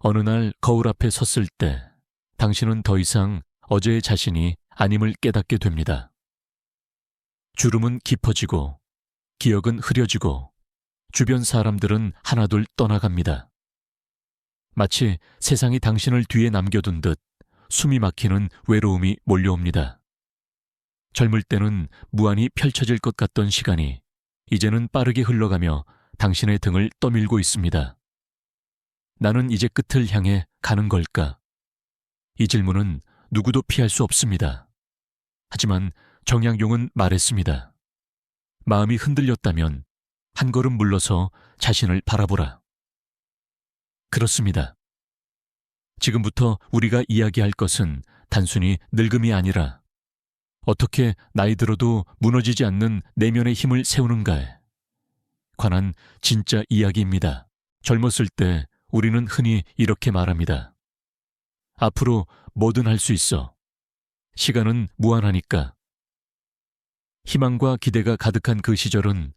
어느 날 거울 앞에 섰을 때 당신은 더 이상 어제의 자신이 아님을 깨닫게 됩니다. 주름은 깊어지고 기억은 흐려지고 주변 사람들은 하나둘 떠나갑니다. 마치 세상이 당신을 뒤에 남겨둔 듯 숨이 막히는 외로움이 몰려옵니다. 젊을 때는 무한히 펼쳐질 것 같던 시간이 이제는 빠르게 흘러가며 당신의 등을 떠밀고 있습니다. 나는 이제 끝을 향해 가는 걸까? 이 질문은 누구도 피할 수 없습니다. 하지만 정약용은 말했습니다. 마음이 흔들렸다면 한 걸음 물러서 자신을 바라보라. 그렇습니다. 지금부터 우리가 이야기할 것은 단순히 늙음이 아니라 어떻게 나이 들어도 무너지지 않는 내면의 힘을 세우는가에 관한 진짜 이야기입니다. 젊었을 때 우리는 흔히 이렇게 말합니다. 앞으로 뭐든 할 수 있어. 시간은 무한하니까. 희망과 기대가 가득한 그 시절은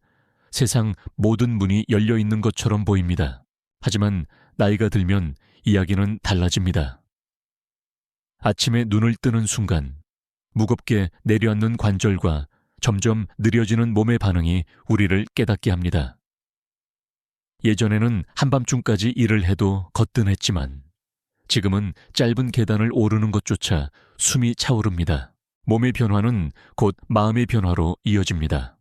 세상 모든 문이 열려 있는 것처럼 보입니다. 하지만 나이가 들면 이야기는 달라집니다. 아침에 눈을 뜨는 순간 무겁게 내려앉는 관절과 점점 느려지는 몸의 반응이 우리를 깨닫게 합니다. 예전에는 한밤중까지 일을 해도 거뜬했지만 지금은 짧은 계단을 오르는 것조차 숨이 차오릅니다. 몸의 변화는 곧 마음의 변화로 이어집니다.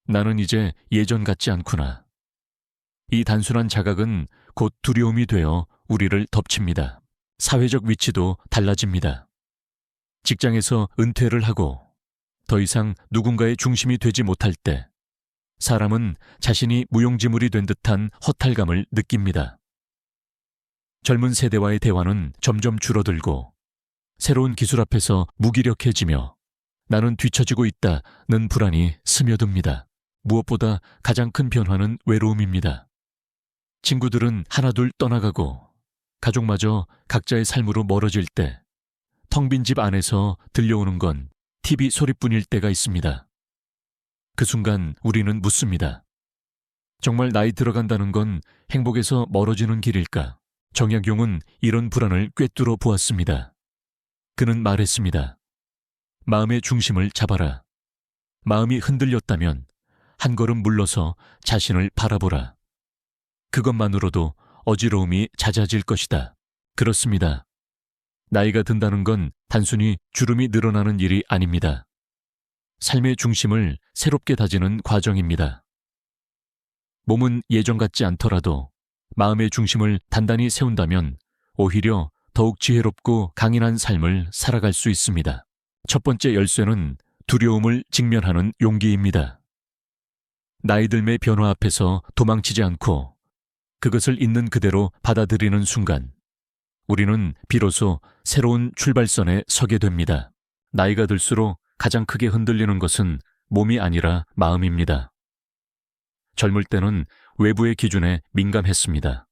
나는 이제 예전 같지 않구나. 이 단순한 자각은 곧 두려움이 되어 우리를 덮칩니다. 사회적 위치도 달라집니다. 직장에서 은퇴를 하고 더 이상 누군가의 중심이 되지 못할 때 사람은 자신이 무용지물이 된 듯한 허탈감을 느낍니다. 젊은 세대와의 대화는 점점 줄어들고 새로운 기술 앞에서 무기력해지며 나는 뒤처지고 있다는 불안이 스며듭니다. 무엇보다 가장 큰 변화는 외로움입니다. 친구들은 하나둘 떠나가고 가족마저 각자의 삶으로 멀어질 때 텅 빈 집 안에서 들려오는 건 TV 소리뿐일 때가 있습니다. 그 순간 우리는 묻습니다. 정말 나이 들어간다는 건 행복에서 멀어지는 길일까? 정약용은 이런 불안을 꿰뚫어 보았습니다. 그는 말했습니다. 마음의 중심을 잡아라. 마음이 흔들렸다면 한 걸음 물러서 자신을 바라보라. 그것만으로도 어지러움이 잦아질 것이다. 그렇습니다. 나이가 든다는 건 단순히 주름이 늘어나는 일이 아닙니다. 삶의 중심을 새롭게 다지는 과정입니다. 몸은 예전 같지 않더라도 마음의 중심을 단단히 세운다면 오히려 더욱 지혜롭고 강인한 삶을 살아갈 수 있습니다. 첫 번째 열쇠는 두려움을 직면하는 용기입니다. 나이 들매 변화 앞에서 도망치지 않고 그것을 있는 그대로 받아들이는 순간 우리는 비로소 새로운 출발선에 서게 됩니다. 나이가 들수록 가장 크게 흔들리는 것은 몸이 아니라 마음입니다. 젊을 때는 외부의 기준에 민감했습니다.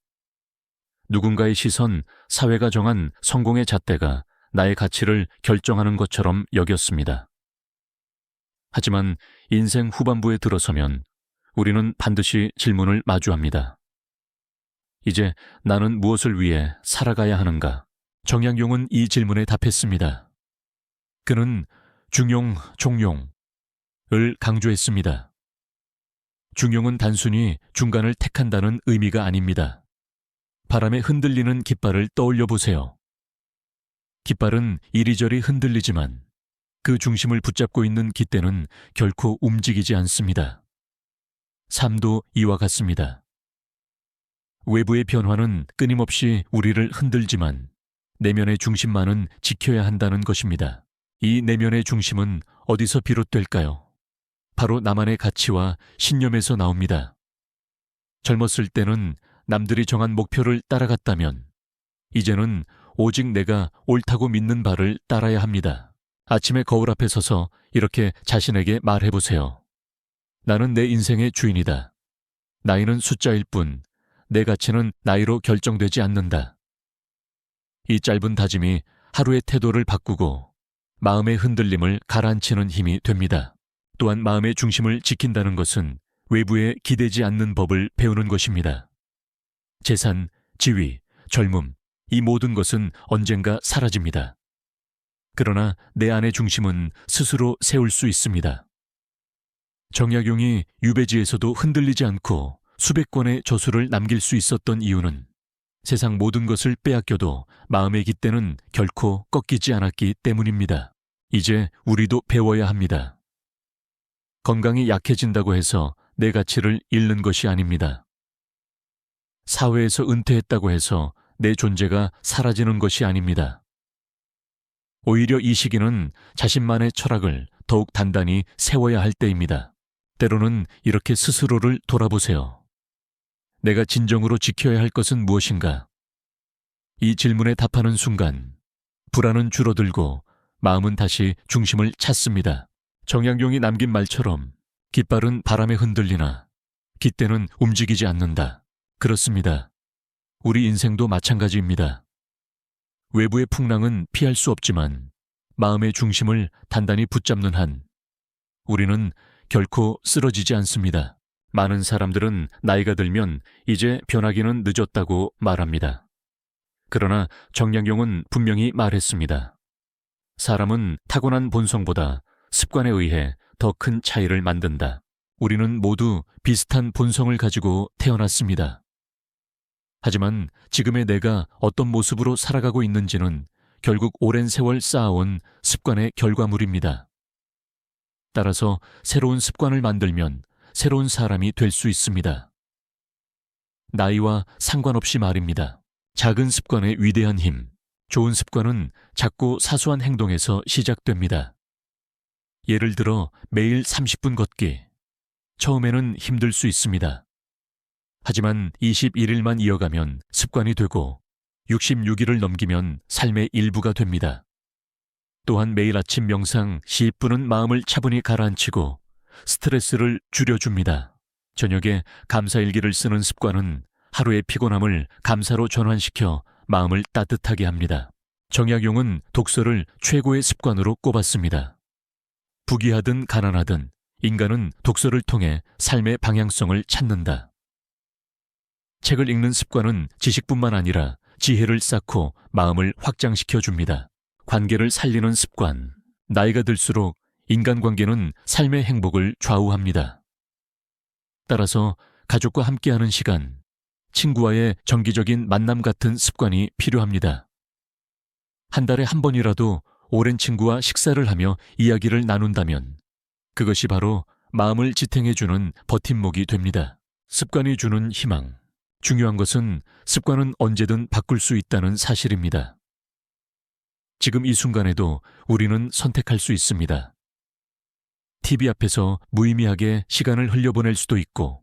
누군가의 시선, 사회가 정한 성공의 잣대가 나의 가치를 결정하는 것처럼 여겼습니다. 하지만 인생 후반부에 들어서면 우리는 반드시 질문을 마주합니다. 이제 나는 무엇을 위해 살아가야 하는가? 정약용은 이 질문에 답했습니다. 그는 중용, 종용을 강조했습니다. 중용은 단순히 중간을 택한다는 의미가 아닙니다. 바람에 흔들리는 깃발을 떠올려 보세요. 깃발은 이리저리 흔들리지만 그 중심을 붙잡고 있는 깃대는 결코 움직이지 않습니다. 삶도 이와 같습니다. 외부의 변화는 끊임없이 우리를 흔들지만 내면의 중심만은 지켜야 한다는 것입니다. 이 내면의 중심은 어디서 비롯될까요? 바로 나만의 가치와 신념에서 나옵니다. 젊었을 때는 남들이 정한 목표를 따라갔다면 이제는 오직 내가 옳다고 믿는 바를 따라야 합니다. 아침에 거울 앞에 서서 이렇게 자신에게 말해보세요. 나는 내 인생의 주인이다. 나이는 숫자일 뿐 내 가치는 나이로 결정되지 않는다. 이 짧은 다짐이 하루의 태도를 바꾸고 마음의 흔들림을 가라앉히는 힘이 됩니다. 또한 마음의 중심을 지킨다는 것은 외부에 기대지 않는 법을 배우는 것입니다. 재산, 지위, 젊음, 이 모든 것은 언젠가 사라집니다. 그러나 내 안의 중심은 스스로 세울 수 있습니다. 정약용이 유배지에서도 흔들리지 않고 수백 권의 저술을 남길 수 있었던 이유는 세상 모든 것을 빼앗겨도 마음의 깃대는 결코 꺾이지 않았기 때문입니다. 이제 우리도 배워야 합니다. 건강이 약해진다고 해서 내 가치를 잃는 것이 아닙니다. 사회에서 은퇴했다고 해서 내 존재가 사라지는 것이 아닙니다. 오히려 이 시기는 자신만의 철학을 더욱 단단히 세워야 할 때입니다. 때로는 이렇게 스스로를 돌아보세요. 내가 진정으로 지켜야 할 것은 무엇인가? 이 질문에 답하는 순간 불안은 줄어들고 마음은 다시 중심을 찾습니다. 정약용이 남긴 말처럼 깃발은 바람에 흔들리나 깃대는 움직이지 않는다. 그렇습니다. 우리 인생도 마찬가지입니다. 외부의 풍랑은 피할 수 없지만 마음의 중심을 단단히 붙잡는 한 우리는 결코 쓰러지지 않습니다. 많은 사람들은 나이가 들면 이제 변하기는 늦었다고 말합니다. 그러나 정약용은 분명히 말했습니다. 사람은 타고난 본성보다 습관에 의해 더 큰 차이를 만든다. 우리는 모두 비슷한 본성을 가지고 태어났습니다. 하지만 지금의 내가 어떤 모습으로 살아가고 있는지는 결국 오랜 세월 쌓아온 습관의 결과물입니다. 따라서 새로운 습관을 만들면 새로운 사람이 될 수 있습니다. 나이와 상관없이 말입니다. 작은 습관의 위대한 힘, 좋은 습관은 작고 사소한 행동에서 시작됩니다. 예를 들어 매일 30분 걷기. 처음에는 힘들 수 있습니다. 하지만 21일만 이어가면 습관이 되고 66일을 넘기면 삶의 일부가 됩니다. 또한 매일 아침 명상 10분은 마음을 차분히 가라앉히고 스트레스를 줄여줍니다. 저녁에 감사일기를 쓰는 습관은 하루의 피곤함을 감사로 전환시켜 마음을 따뜻하게 합니다. 정약용은 독서를 최고의 습관으로 꼽았습니다. 부귀하든 가난하든 인간은 독서를 통해 삶의 방향성을 찾는다. 책을 읽는 습관은 지식뿐만 아니라 지혜를 쌓고 마음을 확장시켜 줍니다. 관계를 살리는 습관. 나이가 들수록 인간관계는 삶의 행복을 좌우합니다. 따라서 가족과 함께하는 시간, 친구와의 정기적인 만남 같은 습관이 필요합니다. 한 달에 한 번이라도 오랜 친구와 식사를 하며 이야기를 나눈다면 그것이 바로 마음을 지탱해주는 버팀목이 됩니다. 습관이 주는 희망. 중요한 것은 습관은 언제든 바꿀 수 있다는 사실입니다. 지금 이 순간에도 우리는 선택할 수 있습니다. TV 앞에서 무의미하게 시간을 흘려보낼 수도 있고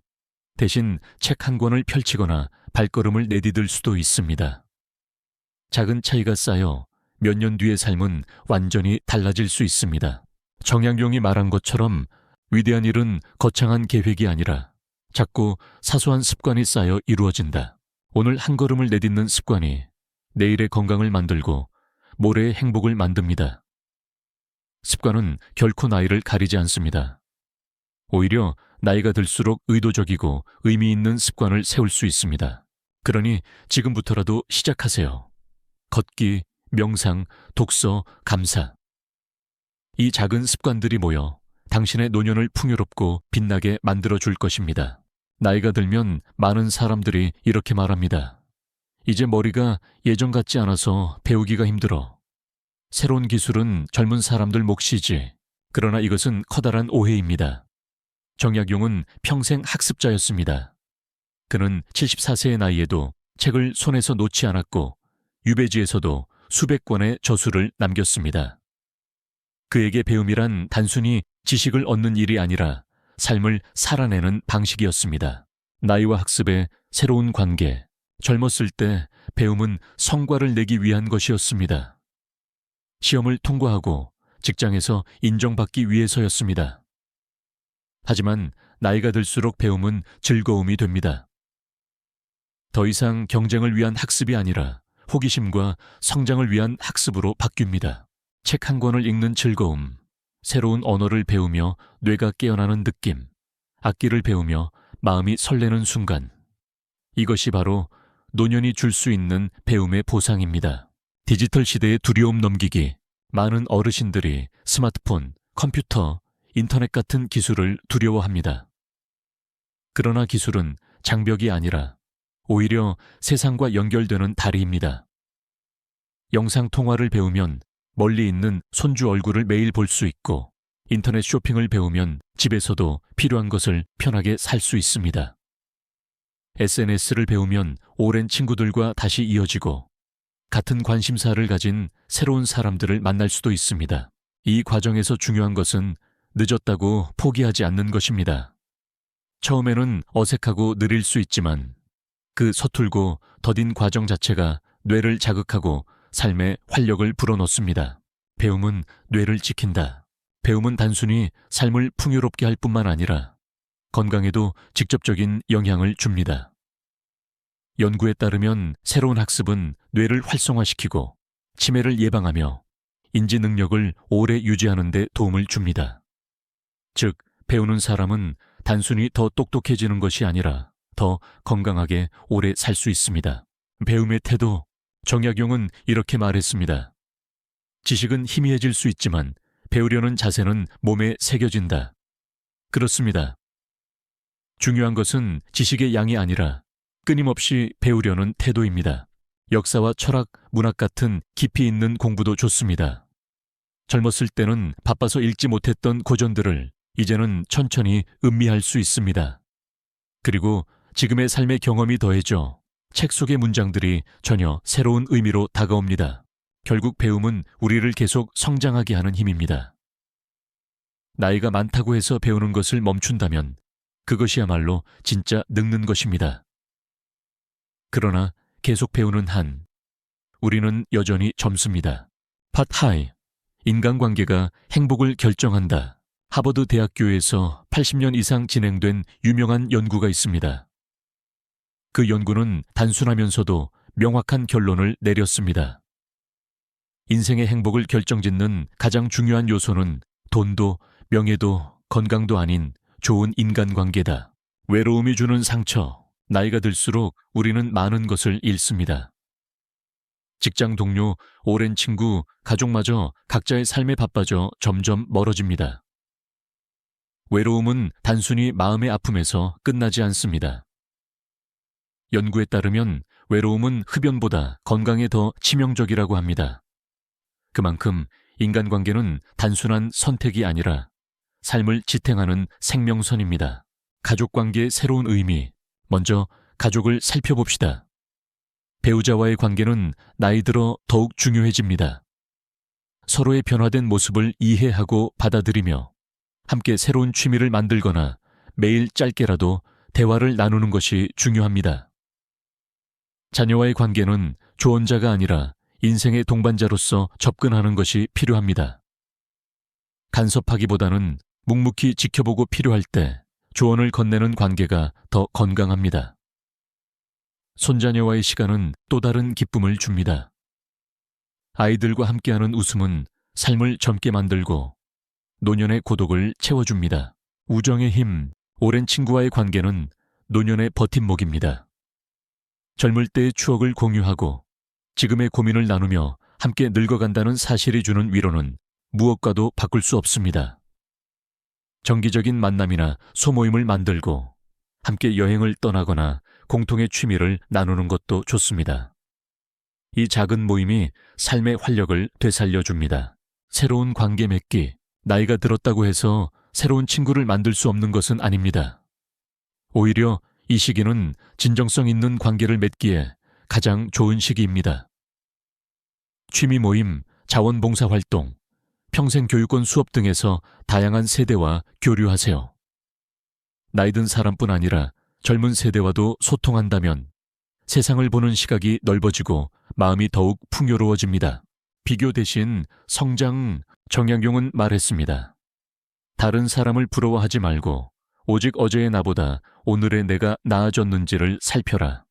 대신 책 한 권을 펼치거나 발걸음을 내디딜 수도 있습니다. 작은 차이가 쌓여 몇 년 뒤의 삶은 완전히 달라질 수 있습니다. 정약용이 말한 것처럼 위대한 일은 거창한 계획이 아니라 작고 사소한 습관이 쌓여 이루어진다. 오늘 한 걸음을 내딛는 습관이 내일의 건강을 만들고 모레의 행복을 만듭니다. 습관은 결코 나이를 가리지 않습니다. 오히려 나이가 들수록 의도적이고 의미 있는 습관을 세울 수 있습니다. 그러니 지금부터라도 시작하세요. 걷기, 명상, 독서, 감사. 이 작은 습관들이 모여 당신의 노년을 풍요롭고 빛나게 만들어줄 것입니다. 나이가 들면 많은 사람들이 이렇게 말합니다. 이제 머리가 예전 같지 않아서 배우기가 힘들어. 새로운 기술은 젊은 사람들 몫이지. 그러나 이것은 커다란 오해입니다. 정약용은 평생 학습자였습니다. 그는 74세의 나이에도 책을 손에서 놓지 않았고 유배지에서도 수백 권의 저술을 남겼습니다. 그에게 배움이란 단순히 지식을 얻는 일이 아니라 삶을 살아내는 방식이었습니다. 나이와 학습의 새로운 관계, 젊었을 때 배움은 성과를 내기 위한 것이었습니다. 시험을 통과하고 직장에서 인정받기 위해서였습니다. 하지만 나이가 들수록 배움은 즐거움이 됩니다. 더 이상 경쟁을 위한 학습이 아니라 호기심과 성장을 위한 학습으로 바뀝니다. 책 한 권을 읽는 즐거움, 새로운 언어를 배우며 뇌가 깨어나는 느낌, 악기를 배우며 마음이 설레는 순간. 이것이 바로 노년이 줄 수 있는 배움의 보상입니다. 디지털 시대의 두려움 넘기기. 많은 어르신들이 스마트폰, 컴퓨터, 인터넷 같은 기술을 두려워합니다. 그러나 기술은 장벽이 아니라 오히려 세상과 연결되는 다리입니다. 영상 통화를 배우면 멀리 있는 손주 얼굴을 매일 볼 수 있고, 인터넷 쇼핑을 배우면 집에서도 필요한 것을 편하게 살 수 있습니다. SNS를 배우면 오랜 친구들과 다시 이어지고, 같은 관심사를 가진 새로운 사람들을 만날 수도 있습니다. 이 과정에서 중요한 것은 늦었다고 포기하지 않는 것입니다. 처음에는 어색하고 느릴 수 있지만 그 서툴고 더딘 과정 자체가 뇌를 자극하고 삶에 활력을 불어넣습니다. 배움은 뇌를 지킨다. 배움은 단순히 삶을 풍요롭게 할 뿐만 아니라 건강에도 직접적인 영향을 줍니다. 연구에 따르면 새로운 학습은 뇌를 활성화시키고 치매를 예방하며 인지 능력을 오래 유지하는 데 도움을 줍니다. 즉, 배우는 사람은 단순히 더 똑똑해지는 것이 아니라 더 건강하게 오래 살 수 있습니다. 배움의 태도. 정약용은 이렇게 말했습니다. 지식은 희미해질 수 있지만 배우려는 자세는 몸에 새겨진다. 그렇습니다. 중요한 것은 지식의 양이 아니라 끊임없이 배우려는 태도입니다. 역사와 철학, 문학 같은 깊이 있는 공부도 좋습니다. 젊었을 때는 바빠서 읽지 못했던 고전들을 이제는 천천히 음미할 수 있습니다. 그리고 지금의 삶의 경험이 더해져 책 속의 문장들이 전혀 새로운 의미로 다가옵니다. 결국 배움은 우리를 계속 성장하게 하는 힘입니다. 나이가 많다고 해서 배우는 것을 멈춘다면 그것이야말로 진짜 늙는 것입니다. 그러나 계속 배우는 한 우리는 여전히 젊습니다. 팟하이. 인간관계가 행복을 결정한다. 하버드 대학교에서 80년 이상 진행된 유명한 연구가 있습니다. 그 연구는 단순하면서도 명확한 결론을 내렸습니다. 인생의 행복을 결정짓는 가장 중요한 요소는 돈도 명예도 건강도 아닌 좋은 인간관계다. 외로움이 주는 상처. 나이가 들수록 우리는 많은 것을 잃습니다. 직장 동료, 오랜 친구, 가족마저 각자의 삶에 바빠져 점점 멀어집니다. 외로움은 단순히 마음의 아픔에서 끝나지 않습니다. 연구에 따르면 외로움은 흡연보다 건강에 더 치명적이라고 합니다. 그만큼 인간관계는 단순한 선택이 아니라 삶을 지탱하는 생명선입니다. 가족관계의 새로운 의미. 먼저 가족을 살펴봅시다. 배우자와의 관계는 나이 들어 더욱 중요해집니다. 서로의 변화된 모습을 이해하고 받아들이며 함께 새로운 취미를 만들거나 매일 짧게라도 대화를 나누는 것이 중요합니다. 자녀와의 관계는 조언자가 아니라 인생의 동반자로서 접근하는 것이 필요합니다. 간섭하기보다는 묵묵히 지켜보고 필요할 때 조언을 건네는 관계가 더 건강합니다. 손자녀와의 시간은 또 다른 기쁨을 줍니다. 아이들과 함께하는 웃음은 삶을 젊게 만들고 노년의 고독을 채워줍니다. 우정의 힘. 오랜 친구와의 관계는 노년의 버팀목입니다. 젊을 때의 추억을 공유하고 지금의 고민을 나누며 함께 늙어간다는 사실이 주는 위로는 무엇과도 바꿀 수 없습니다. 정기적인 만남이나 소모임을 만들고 함께 여행을 떠나거나 공통의 취미를 나누는 것도 좋습니다. 이 작은 모임이 삶의 활력을 되살려줍니다. 새로운 관계 맺기. 나이가 들었다고 해서 새로운 친구를 만들 수 없는 것은 아닙니다. 오히려 이 시기는 진정성 있는 관계를 맺기에 가장 좋은 시기입니다. 취미 모임, 자원봉사활동, 평생교육원 수업 등에서 다양한 세대와 교류하세요. 나이든 사람뿐 아니라 젊은 세대와도 소통한다면 세상을 보는 시각이 넓어지고 마음이 더욱 풍요로워집니다. 비교 대신 성장. 정약용은 말했습니다. 다른 사람을 부러워하지 말고 오직 어제의 나보다 오늘의 내가 나아졌는지를 살펴라.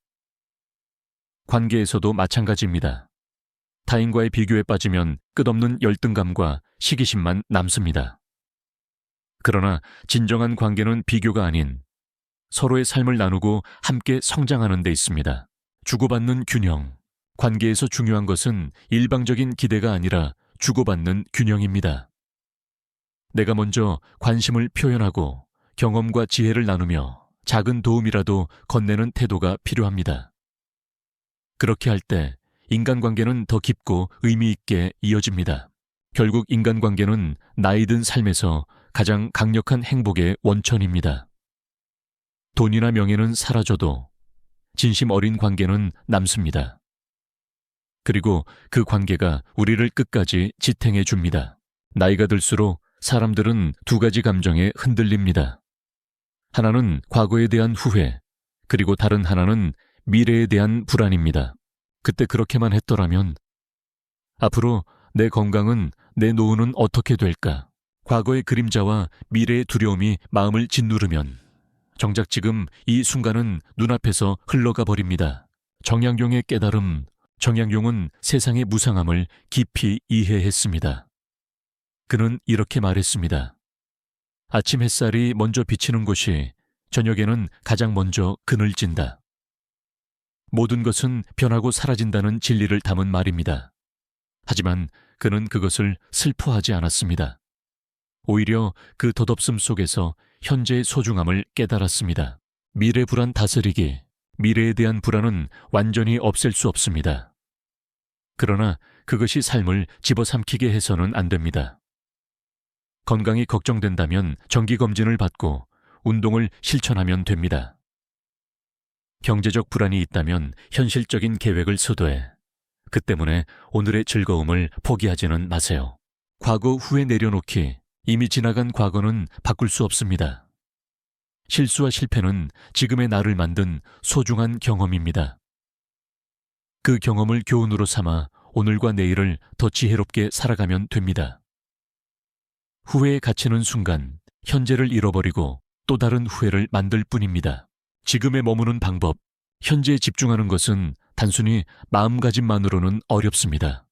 관계에서도 마찬가지입니다. 타인과의 비교에 빠지면 끝없는 열등감과 시기심만 남습니다. 그러나 진정한 관계는 비교가 아닌 서로의 삶을 나누고 함께 성장하는 데 있습니다. 주고받는 균형. 관계에서 중요한 것은 일방적인 기대가 아니라 주고받는 균형입니다. 내가 먼저 관심을 표현하고 경험과 지혜를 나누며 작은 도움이라도 건네는 태도가 필요합니다. 그렇게 할 때 인간관계는 더 깊고 의미 있게 이어집니다. 결국 인간관계는 나이 든 삶에서 가장 강력한 행복의 원천입니다. 돈이나 명예는 사라져도 진심 어린 관계는 남습니다. 그리고 그 관계가 우리를 끝까지 지탱해 줍니다. 나이가 들수록 사람들은 두 가지 감정에 흔들립니다. 하나는 과거에 대한 후회, 그리고 다른 하나는 미래에 대한 불안입니다. 그때 그렇게만 했더라면, 앞으로 내 건강은, 내 노후는 어떻게 될까? 과거의 그림자와 미래의 두려움이 마음을 짓누르면 정작 지금 이 순간은 눈앞에서 흘러가 버립니다. 정약용의 깨달음. 정약용은 세상의 무상함을 깊이 이해했습니다. 그는 이렇게 말했습니다. 아침 햇살이 먼저 비치는 곳이 저녁에는 가장 먼저 그늘진다. 모든 것은 변하고 사라진다는 진리를 담은 말입니다. 하지만 그는 그것을 슬퍼하지 않았습니다. 오히려 그 덧없음 속에서 현재의 소중함을 깨달았습니다. 미래 불안 다스리기. 미래에 대한 불안은 완전히 없앨 수 없습니다. 그러나 그것이 삶을 집어삼키게 해서는 안 됩니다. 건강이 걱정된다면 정기검진을 받고 운동을 실천하면 됩니다. 경제적 불안이 있다면 현실적인 계획을 수도해. 그 때문에 오늘의 즐거움을 포기하지는 마세요. 과거 후에 내려놓기. 이미 지나간 과거는 바꿀 수 없습니다. 실수와 실패는 지금의 나를 만든 소중한 경험입니다. 그 경험을 교훈으로 삼아 오늘과 내일을 더 지혜롭게 살아가면 됩니다. 후회에 갇히는 순간 현재를 잃어버리고 또 다른 후회를 만들 뿐입니다. 지금에 머무는 방법. 현재에 집중하는 것은 단순히 마음가짐만으로는 어렵습니다.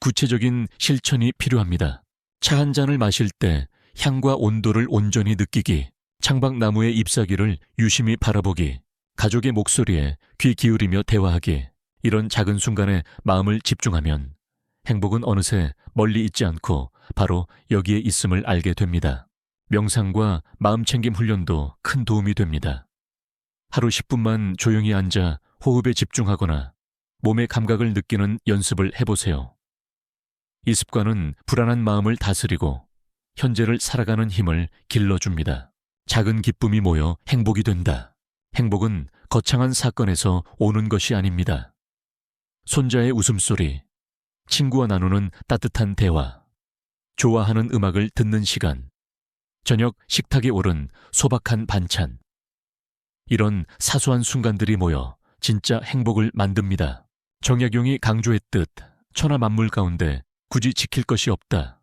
구체적인 실천이 필요합니다. 차 한 잔을 마실 때 향과 온도를 온전히 느끼기, 창밖나무의 잎사귀를 유심히 바라보기, 가족의 목소리에 귀 기울이며 대화하기, 이런 작은 순간에 마음을 집중하면 행복은 어느새 멀리 있지 않고 바로 여기에 있음을 알게 됩니다. 명상과 마음챙김 훈련도 큰 도움이 됩니다. 하루 10분만 조용히 앉아 호흡에 집중하거나 몸의 감각을 느끼는 연습을 해보세요. 이 습관은 불안한 마음을 다스리고 현재를 살아가는 힘을 길러줍니다. 작은 기쁨이 모여 행복이 된다. 행복은 거창한 사건에서 오는 것이 아닙니다. 손자의 웃음소리, 친구와 나누는 따뜻한 대화, 좋아하는 음악을 듣는 시간, 저녁 식탁에 오른 소박한 반찬. 이런 사소한 순간들이 모여 진짜 행복을 만듭니다. 정약용이 강조했듯 천하 만물 가운데 굳이 지킬 것이 없다.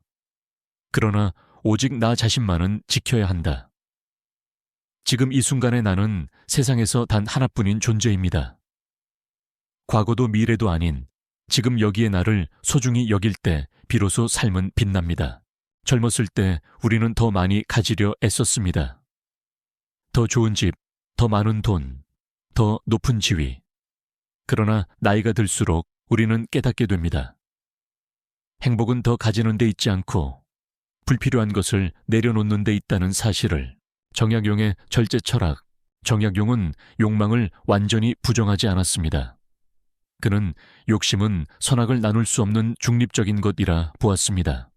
그러나 오직 나 자신만은 지켜야 한다. 지금 이 순간의 나는 세상에서 단 하나뿐인 존재입니다. 과거도 미래도 아닌 지금 여기의 나를 소중히 여길 때 비로소 삶은 빛납니다. 젊었을 때 우리는 더 많이 가지려 애썼습니다. 더 좋은 집, 더 많은 돈, 더 높은 지위. 그러나 나이가 들수록 우리는 깨닫게 됩니다. 행복은 더 가지는 데 있지 않고 불필요한 것을 내려놓는 데 있다는 사실을. 정약용의 절제 철학. 정약용은 욕망을 완전히 부정하지 않았습니다. 그는 욕심은 선악을 나눌 수 없는 중립적인 것이라 보았습니다.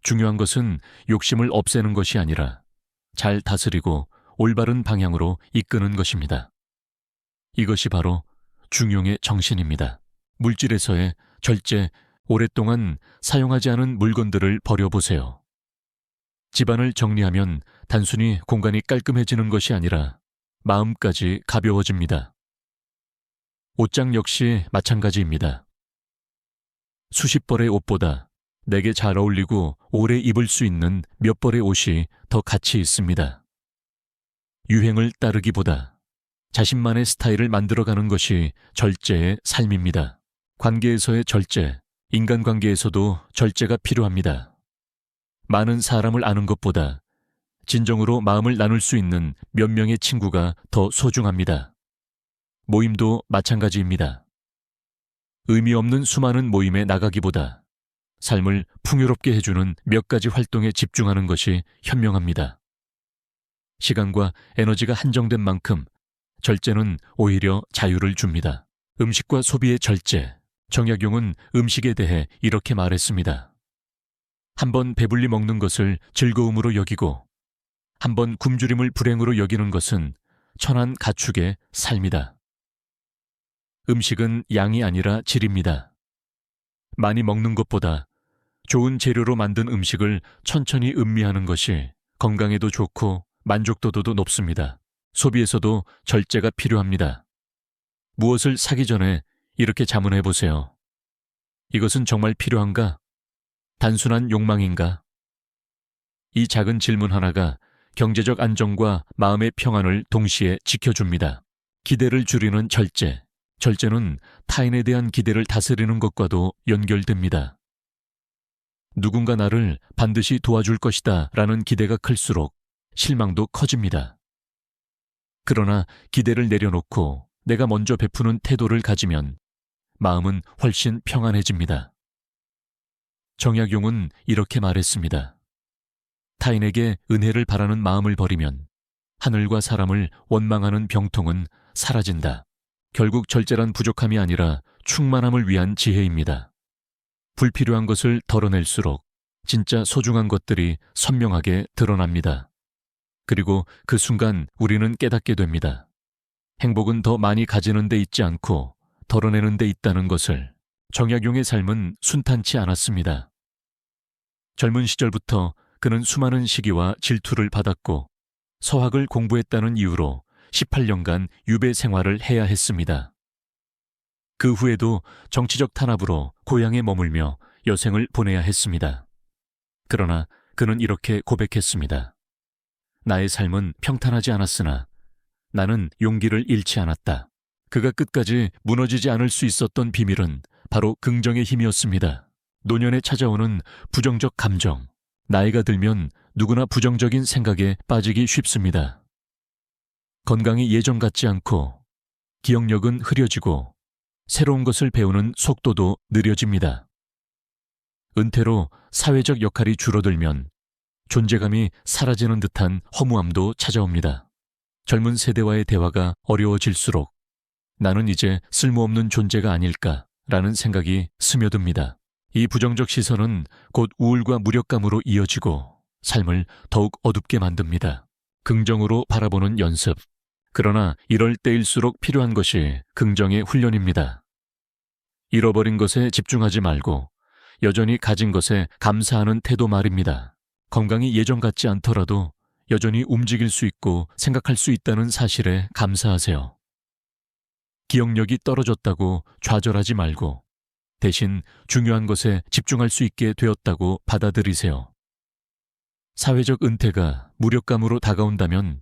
중요한 것은 욕심을 없애는 것이 아니라 잘 다스리고 올바른 방향으로 이끄는 것입니다. 이것이 바로 중용의 정신입니다. 물질에서의 절제. 오랫동안 사용하지 않은 물건들을 버려보세요. 집안을 정리하면 단순히 공간이 깔끔해지는 것이 아니라 마음까지 가벼워집니다. 옷장 역시 마찬가지입니다. 수십 벌의 옷보다 내게 잘 어울리고 오래 입을 수 있는 몇 벌의 옷이 더 가치 있습니다. 유행을 따르기보다 자신만의 스타일을 만들어가는 것이 절제의 삶입니다. 관계에서의 절제, 인간관계에서도 절제가 필요합니다. 많은 사람을 아는 것보다 진정으로 마음을 나눌 수 있는 몇 명의 친구가 더 소중합니다. 모임도 마찬가지입니다. 의미 없는 수많은 모임에 나가기보다 삶을 풍요롭게 해주는 몇 가지 활동에 집중하는 것이 현명합니다. 시간과 에너지가 한정된 만큼 절제는 오히려 자유를 줍니다. 음식과 소비의 절제. 정약용은 음식에 대해 이렇게 말했습니다. 한번 배불리 먹는 것을 즐거움으로 여기고 한번 굶주림을 불행으로 여기는 것은 천한 가축의 삶이다. 음식은 양이 아니라 질입니다. 많이 먹는 것보다 좋은 재료로 만든 음식을 천천히 음미하는 것이 건강에도 좋고 만족도도 높습니다. 소비에서도 절제가 필요합니다. 무엇을 사기 전에 이렇게 자문해 보세요. 이것은 정말 필요한가? 단순한 욕망인가? 이 작은 질문 하나가 경제적 안정과 마음의 평안을 동시에 지켜줍니다. 기대를 줄이는 절제. 절제는 타인에 대한 기대를 다스리는 것과도 연결됩니다. 누군가 나를 반드시 도와줄 것이다 라는 기대가 클수록 실망도 커집니다. 그러나 기대를 내려놓고 내가 먼저 베푸는 태도를 가지면 마음은 훨씬 평안해집니다. 정약용은 이렇게 말했습니다. 타인에게 은혜를 바라는 마음을 버리면 하늘과 사람을 원망하는 병통은 사라진다. 결국 절제란 부족함이 아니라 충만함을 위한 지혜입니다. 불필요한 것을 덜어낼수록 진짜 소중한 것들이 선명하게 드러납니다. 그리고 그 순간 우리는 깨닫게 됩니다. 행복은 더 많이 가지는 데 있지 않고 덜어내는 데 있다는 것을. 정약용의 삶은 순탄치 않았습니다. 젊은 시절부터 그는 수많은 시기와 질투를 받았고 서학을 공부했다는 이유로 18년간 유배 생활을 해야 했습니다. 그 후에도 정치적 탄압으로 고향에 머물며 여생을 보내야 했습니다. 그러나 그는 이렇게 고백했습니다. 나의 삶은 평탄하지 않았으나 나는 용기를 잃지 않았다. 그가 끝까지 무너지지 않을 수 있었던 비밀은 바로 긍정의 힘이었습니다. 노년에 찾아오는 부정적 감정. 나이가 들면 누구나 부정적인 생각에 빠지기 쉽습니다. 건강이 예전 같지 않고 기억력은 흐려지고 새로운 것을 배우는 속도도 느려집니다. 은퇴로 사회적 역할이 줄어들면 존재감이 사라지는 듯한 허무함도 찾아옵니다. 젊은 세대와의 대화가 어려워질수록 나는 이제 쓸모없는 존재가 아닐까라는 생각이 스며듭니다. 이 부정적 시선은 곧 우울과 무력감으로 이어지고 삶을 더욱 어둡게 만듭니다. 긍정으로 바라보는 연습. 그러나 이럴 때일수록 필요한 것이 긍정의 훈련입니다. 잃어버린 것에 집중하지 말고 여전히 가진 것에 감사하는 태도 말입니다. 건강이 예전 같지 않더라도 여전히 움직일 수 있고 생각할 수 있다는 사실에 감사하세요. 기억력이 떨어졌다고 좌절하지 말고 대신 중요한 것에 집중할 수 있게 되었다고 받아들이세요. 사회적 은퇴가 무력감으로 다가온다면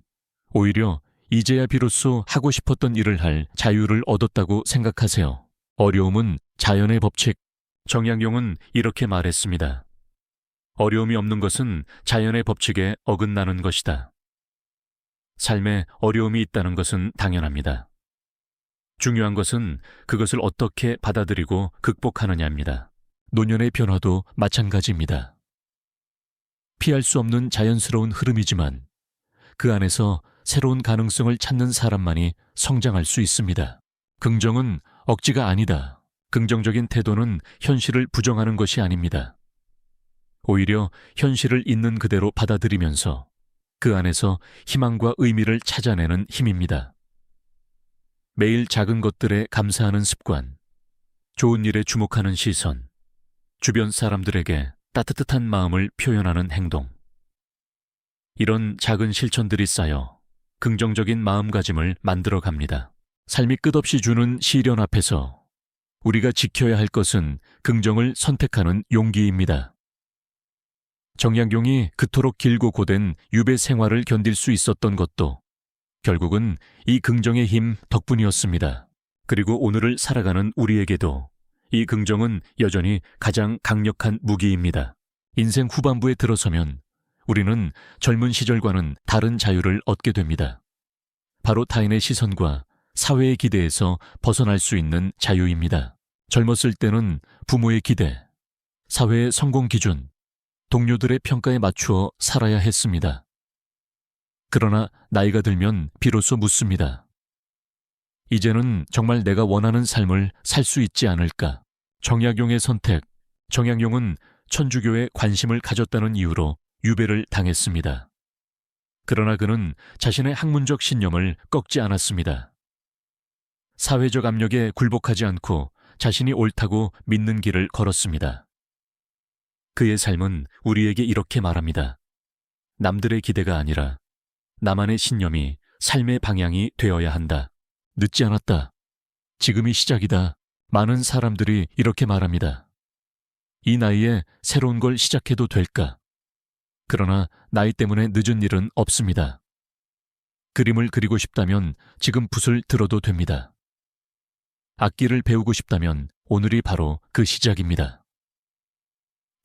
오히려 이제야 비로소 하고 싶었던 일을 할 자유를 얻었다고 생각하세요. 어려움은 자연의 법칙. 정약용은 이렇게 말했습니다. 어려움이 없는 것은 자연의 법칙에 어긋나는 것이다. 삶에 어려움이 있다는 것은 당연합니다. 중요한 것은 그것을 어떻게 받아들이고 극복하느냐입니다. 노년의 변화도 마찬가지입니다. 피할 수 없는 자연스러운 흐름이지만 그 안에서 새로운 가능성을 찾는 사람만이 성장할 수 있습니다. 긍정은 억지가 아니다. 긍정적인 태도는 현실을 부정하는 것이 아닙니다. 오히려 현실을 있는 그대로 받아들이면서 그 안에서 희망과 의미를 찾아내는 힘입니다. 매일 작은 것들에 감사하는 습관, 좋은 일에 주목하는 시선, 주변 사람들에게 따뜻한 마음을 표현하는 행동. 이런 작은 실천들이 쌓여 긍정적인 마음가짐을 만들어갑니다. 삶이 끝없이 주는 시련 앞에서 우리가 지켜야 할 것은 긍정을 선택하는 용기입니다. 정약용이 그토록 길고 고된 유배 생활을 견딜 수 있었던 것도 결국은 이 긍정의 힘 덕분이었습니다. 그리고 오늘을 살아가는 우리에게도 이 긍정은 여전히 가장 강력한 무기입니다. 인생 후반부에 들어서면 우리는 젊은 시절과는 다른 자유를 얻게 됩니다. 바로 타인의 시선과 사회의 기대에서 벗어날 수 있는 자유입니다. 젊었을 때는 부모의 기대, 사회의 성공 기준, 동료들의 평가에 맞추어 살아야 했습니다. 그러나 나이가 들면 비로소 묻습니다. 이제는 정말 내가 원하는 삶을 살 수 있지 않을까? 정약용의 선택. 정약용은 천주교에 관심을 가졌다는 이유로 유배를 당했습니다. 그러나 그는 자신의 학문적 신념을 꺾지 않았습니다. 사회적 압력에 굴복하지 않고 자신이 옳다고 믿는 길을 걸었습니다. 그의 삶은 우리에게 이렇게 말합니다. 남들의 기대가 아니라 나만의 신념이 삶의 방향이 되어야 한다. 늦지 않았다. 지금이 시작이다. 많은 사람들이 이렇게 말합니다. 이 나이에 새로운 걸 시작해도 될까? 그러나 나이 때문에 늦은 일은 없습니다. 그림을 그리고 싶다면 지금 붓을 들어도 됩니다. 악기를 배우고 싶다면 오늘이 바로 그 시작입니다.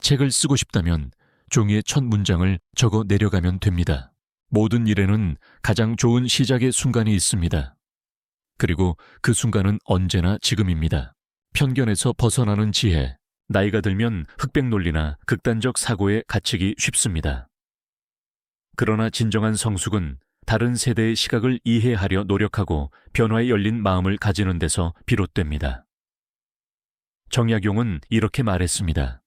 책을 쓰고 싶다면 종이에 첫 문장을 적어 내려가면 됩니다. 모든 일에는 가장 좋은 시작의 순간이 있습니다. 그리고 그 순간은 언제나 지금입니다. 편견에서 벗어나는 지혜. 나이가 들면 흑백 논리나 극단적 사고에 갇히기 쉽습니다. 그러나 진정한 성숙은 다른 세대의 시각을 이해하려 노력하고 변화에 열린 마음을 가지는 데서 비롯됩니다. 정약용은 이렇게 말했습니다.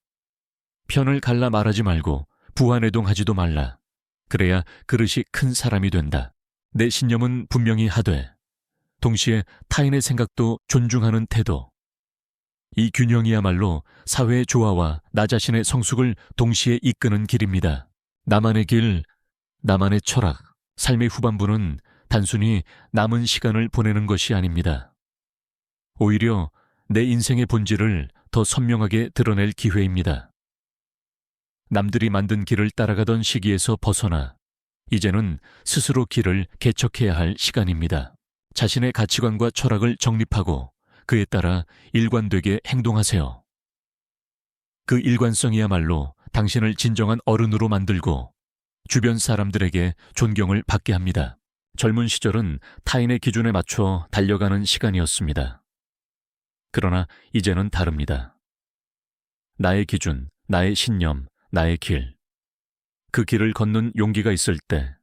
편을 갈라 말하지 말고 부하내동하지도 말라. 그래야 그릇이 큰 사람이 된다. 내 신념은 분명히 하되 동시에 타인의 생각도 존중하는 태도. 이 균형이야말로 사회의 조화와 나 자신의 성숙을 동시에 이끄는 길입니다. 나만의 길, 나만의 철학. 삶의 후반부는 단순히 남은 시간을 보내는 것이 아닙니다. 오히려 내 인생의 본질을 더 선명하게 드러낼 기회입니다. 남들이 만든 길을 따라가던 시기에서 벗어나 이제는 스스로 길을 개척해야 할 시간입니다. 자신의 가치관과 철학을 정립하고 그에 따라 일관되게 행동하세요. 그 일관성이야말로 당신을 진정한 어른으로 만들고 주변 사람들에게 존경을 받게 합니다. 젊은 시절은 타인의 기준에 맞춰 달려가는 시간이었습니다. 그러나 이제는 다릅니다. 나의 기준, 나의 신념, 나의 길. 그 길을 걷는 용기가 있을 때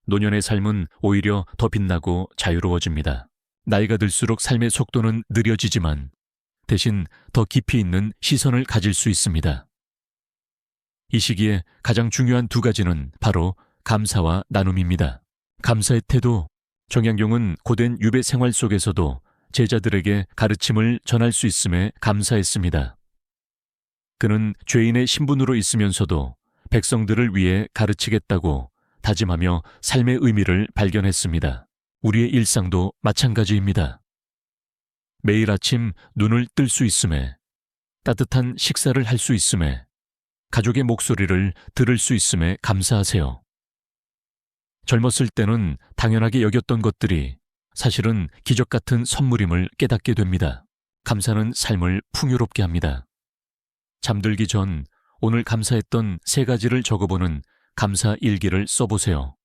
노년의 삶은 오히려 더 빛나고 자유로워집니다. 나이가 들수록 삶의 속도는 느려지지만 대신 더 깊이 있는 시선을 가질 수 있습니다. 이 시기에 가장 중요한 두 가지는 바로 감사와 나눔입니다. 감사의 태도. 정약용은 고된 유배 생활 속에서도 제자들에게 가르침을 전할 수 있음에 감사했습니다. 그는 죄인의 신분으로 있으면서도 백성들을 위해 가르치겠다고 다짐하며 삶의 의미를 발견했습니다. 우리의 일상도 마찬가지입니다. 매일 아침 눈을 뜰 수 있음에, 따뜻한 식사를 할 수 있음에, 가족의 목소리를 들을 수 있음에 감사하세요. 젊었을 때는 당연하게 여겼던 것들이 사실은 기적 같은 선물임을 깨닫게 됩니다. 감사는 삶을 풍요롭게 합니다. 잠들기 전 오늘 감사했던 3가지를 적어보는 감사 일기를 써보세요.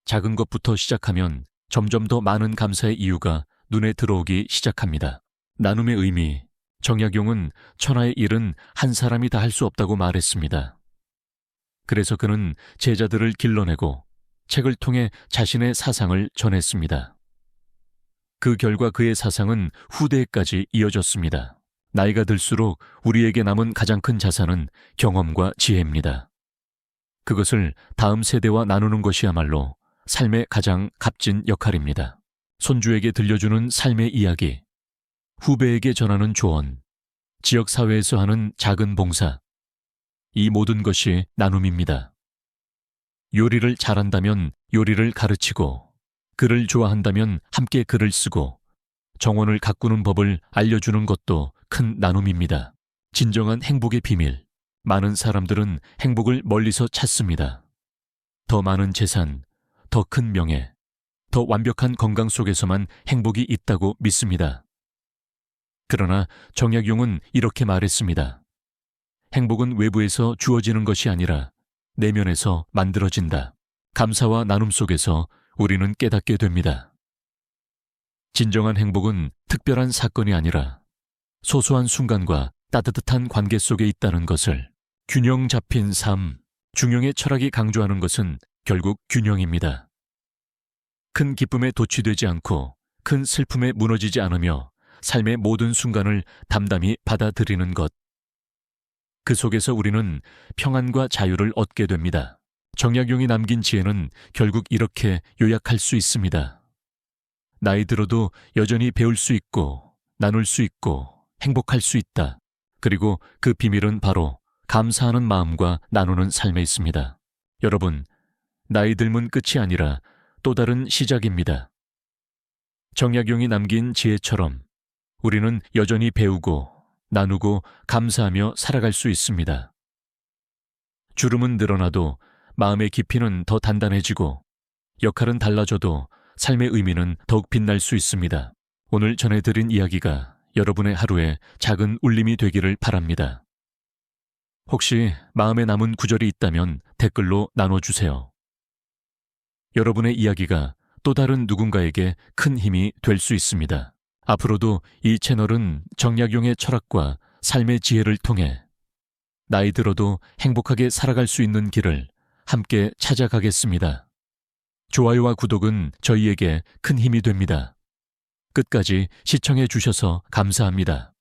작은 것부터 시작하면 점점 더 많은 감사의 이유가 눈에 들어오기 시작합니다. 나눔의 의미. 정약용은 천하의 일은 한 사람이 다 할 수 없다고 말했습니다. 그래서 그는 제자들을 길러내고 책을 통해 자신의 사상을 전했습니다. 그 결과 그의 사상은 후대에까지 이어졌습니다. 나이가 들수록 우리에게 남은 가장 큰 자산은 경험과 지혜입니다. 그것을 다음 세대와 나누는 것이야말로 삶의 가장 값진 역할입니다. 손주에게 들려주는 삶의 이야기, 후배에게 전하는 조언, 지역사회에서 하는 작은 봉사. 이 모든 것이 나눔입니다. 요리를 잘한다면 요리를 가르치고, 글을 좋아한다면 함께 글을 쓰고, 정원을 가꾸는 법을 알려주는 것도 큰 나눔입니다. 진정한 행복의 비밀. 많은 사람들은 행복을 멀리서 찾습니다. 더 많은 재산, 더 큰 명예, 더 완벽한 건강 속에서만 행복이 있다고 믿습니다. 그러나 정약용은 이렇게 말했습니다. 행복은 외부에서 주어지는 것이 아니라 내면에서 만들어진다. 감사와 나눔 속에서 우리는 깨닫게 됩니다. 진정한 행복은 특별한 사건이 아니라 소소한 순간과 따뜻한 관계 속에 있다는 것을, 균형 잡힌 삶, 중용의 철학이 강조하는 것은 결국 균형입니다. 큰 기쁨에 도취되지 않고 큰 슬픔에 무너지지 않으며 삶의 모든 순간을 담담히 받아들이는 것. 그 속에서 우리는 평안과 자유를 얻게 됩니다. 정약용이 남긴 지혜는 결국 이렇게 요약할 수 있습니다. 나이 들어도 여전히 배울 수 있고, 나눌 수 있고, 행복할 수 있다. 그리고 그 비밀은 바로 감사하는 마음과 나누는 삶에 있습니다. 여러분, 나이 들면 끝이 아니라 또 다른 시작입니다. 정약용이 남긴 지혜처럼 우리는 여전히 배우고, 나누고, 감사하며 살아갈 수 있습니다. 주름은 늘어나도 마음의 깊이는 더 단단해지고, 역할은 달라져도 삶의 의미는 더욱 빛날 수 있습니다. 오늘 전해드린 이야기가 여러분의 하루에 작은 울림이 되기를 바랍니다. 혹시 마음에 남은 구절이 있다면 댓글로 나눠주세요. 여러분의 이야기가 또 다른 누군가에게 큰 힘이 될 수 있습니다. 앞으로도 이 채널은 정약용의 철학과 삶의 지혜를 통해 나이 들어도 행복하게 살아갈 수 있는 길을 함께 찾아가겠습니다. 좋아요와 구독은 저희에게 큰 힘이 됩니다. 끝까지 시청해 주셔서 감사합니다.